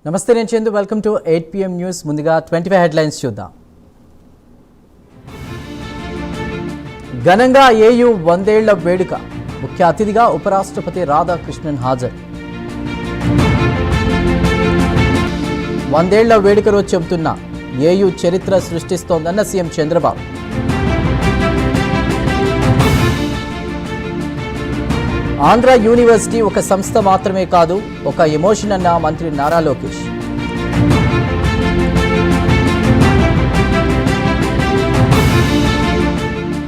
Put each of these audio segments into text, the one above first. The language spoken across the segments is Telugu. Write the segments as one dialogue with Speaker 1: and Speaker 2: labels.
Speaker 1: నమస్తే నేను Chandu welcome to 8 PM news ముందుగా 25 హెడ్లైన్స్ చూద్దాం. ఘనంగా ఏయూ 100 ఏళ్ల వేడుక ముఖ్య అతిథిగా ఉపరాష్ట్రపతి రాధాకృష్ణన్ హాజరు. 100 ఏళ్ల వేడుక రోజు చెబుతున్న ఏయూ చరిత్ర సృష్టిస్తోందన్న సీఎం చంద్రబాబు. ఆంధ్ర యూనివర్సిటీ ఒక సంస్థ మాత్రమే కాదు, ఒక ఎమోషన్ అన్న మంత్రి నారా లోకేష్.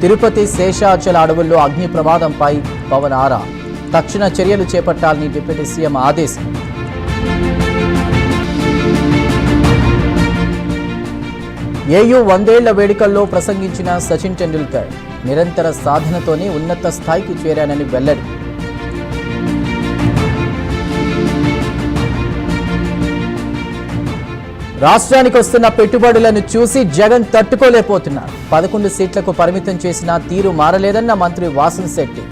Speaker 1: తిరుపతి శేషాచల అడవుల్లో అగ్ని ప్రమాదంపై పవన్ ఆరా. తక్షణ చర్యలు చేపట్టాలని డిప్యూటీ సీఎం ఆదేశం. ఏయూ 100 ఏళ్ల వేడుకల్లో ప్రసంగించిన సచిన్ టెండూల్కర్ నిరంతర సాధనతోనే ఉన్నత స్థాయికి చేరానని వెల్లడి. రాష్ట్రానికి వస్తున్న పెట్టుబడులను చూసి జగన్ తట్టుకోలేకపోతున్నారు. 11 సీట్లకు పరిమితం చేసిన తీరు మారలేదన్న మంత్రి వాసంశెట్టి.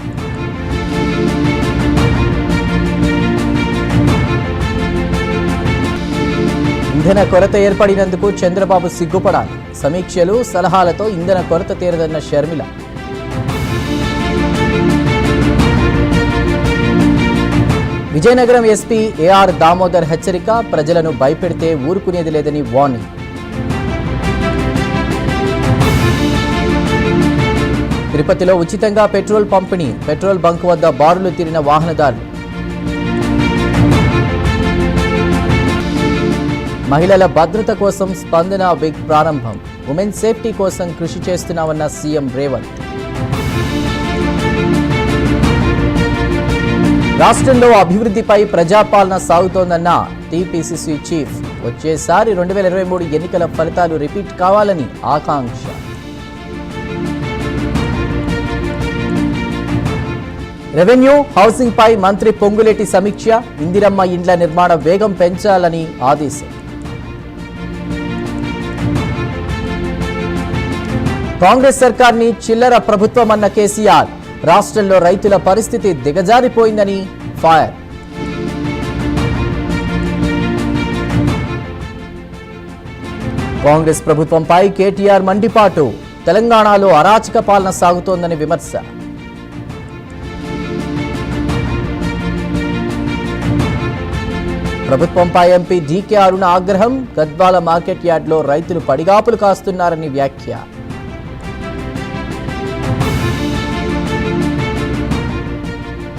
Speaker 1: ఇంధన కొరత ఏర్పడినందుకు చంద్రబాబు సిగ్గుపడాలి. సమీక్షలు సలహాలతో ఇంధన కొరత తీరదన్న షర్మిల. విజయనగరం ఎస్పీ ఏఆర్ దామోదర్ హెచ్చరిక, ప్రజలను భయపెడితే ఊరుకునేది లేదని వార్నింగ్. తిరుపతిలో ఉచితంగా పెట్రోల్ పంపిణీ, పెట్రోల్ బంక్ వద్ద బారులు తీరిన వాహనదారులు. మహిళల భద్రత కోసం స్పందన వీక్ ప్రారంభం, ఉమెన్ సేఫ్టీ కోసం కృషి చేస్తున్నామన్న సీఎం రేవంత్. రాష్ట్రంలో అభివృద్ధిపై ప్రజాపాలన సాగుతోందన్న టీపీసీసీ చీఫ్. వచ్చేసారి 2023 ఎన్నికల ఫలితాలు రిపీట్ కావాలని ఆకాంక్ష. రెవెన్యూ హౌసింగ్ పై మంత్రి పొంగులేటి సమీక్ష. ఇందిరమ్మ ఇండ్ల నిర్మాణ వేగం పెంచాలని ఆదేశం. కాంగ్రెస్ సర్కార్ని చిల్లర ప్రభుత్వం అన్న కేసీఆర్. రాష్ట్రంలో రైతుల పరిస్థితి దిగజారిపోయిందని ఫైర్. కాంగ్రెస్ ప్రభుత్వంపై కేటీఆర్ మండిపాటు. తెలంగాణలో అరాచక పాలన సాగుతోందని విమర్శ. ప్రభుత్వంపై ఎంపీ డీకే అరుణ ఆగ్రహం. గద్వాల మార్కెట్ యార్డ్లో రైతులు పడిగాపులు కాస్తున్నారని వ్యాఖ్య.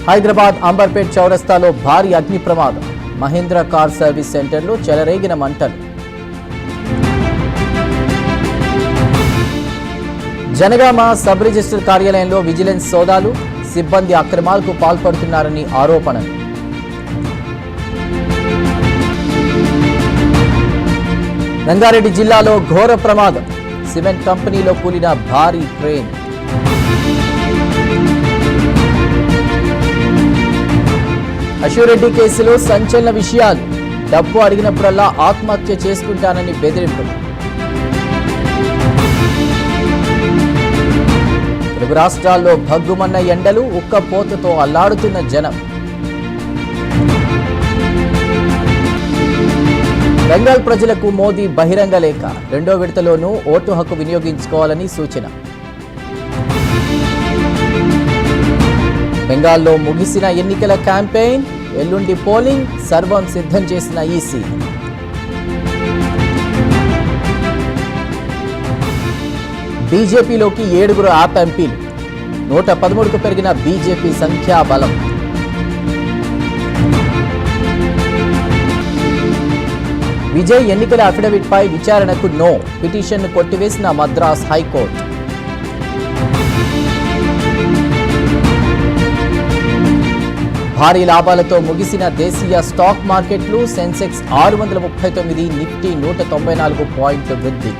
Speaker 1: హైదరాబాద్ అంబర్పేట్ చౌరస్తాలో భారీ అగ్ని ప్రమాదం. మహేంద్ర కార్ సర్వీస్ సెంటర్లో చెలరేగిన మంటలు. జనగామ సబ్ రిజిస్టర్ కార్యాలయంలో విజిలెన్స్ సోదాలు. సిబ్బంది అక్రమాలకు పాల్పడుతున్నారని ఆరోపణలు. రంగారెడ్డి జిల్లాలో ఘోర ప్రమాదం. సిమెంట్ కంపెనీలో కూలిన భారీ క్రేన్. అశోరెడ్డి కేసులో సంచలన విషయాలు. డబ్బు అడిగినప్పుడల్లా ఆత్మహత్య చేసుకుంటానని బెదిరింపులు. తెలుగు రాష్ట్రాల్లో భగ్గుమన్న ఎండలు, ఉక్కపోతతో అల్లాడుతున్న జనం. బెంగాల్ ప్రజలకు మోదీ బహిరంగ లేఖ. 2వ విడతలోనూ ఓటు హక్కు వినియోగించుకోవాలని సూచన. బెంగాల్లో ముగిసిన ఎన్నికల క్యాంపెయిన్. ఎల్లుండి పోలింగ్. సర్వం సిద్ధం చేసిన ఈసీ. బీజేపీలోకి 7 యాప్ ఎంపీలు. 113కు పెరిగిన బీజేపీ సంఖ్యాబలం. విజయ్ ఎన్నికల అఫిడవిట్ పై విచారణకు నో. పిటిషన్ను కొట్టివేసిన మద్రాస్ హైకోర్టు. భారీ లాభాలతో ముగిసిన దేశీయ స్టాక్ మార్కెట్లు. సెన్సెక్స్ 639, నిఫ్టీ 194 పాయింట్ల వృద్ధి.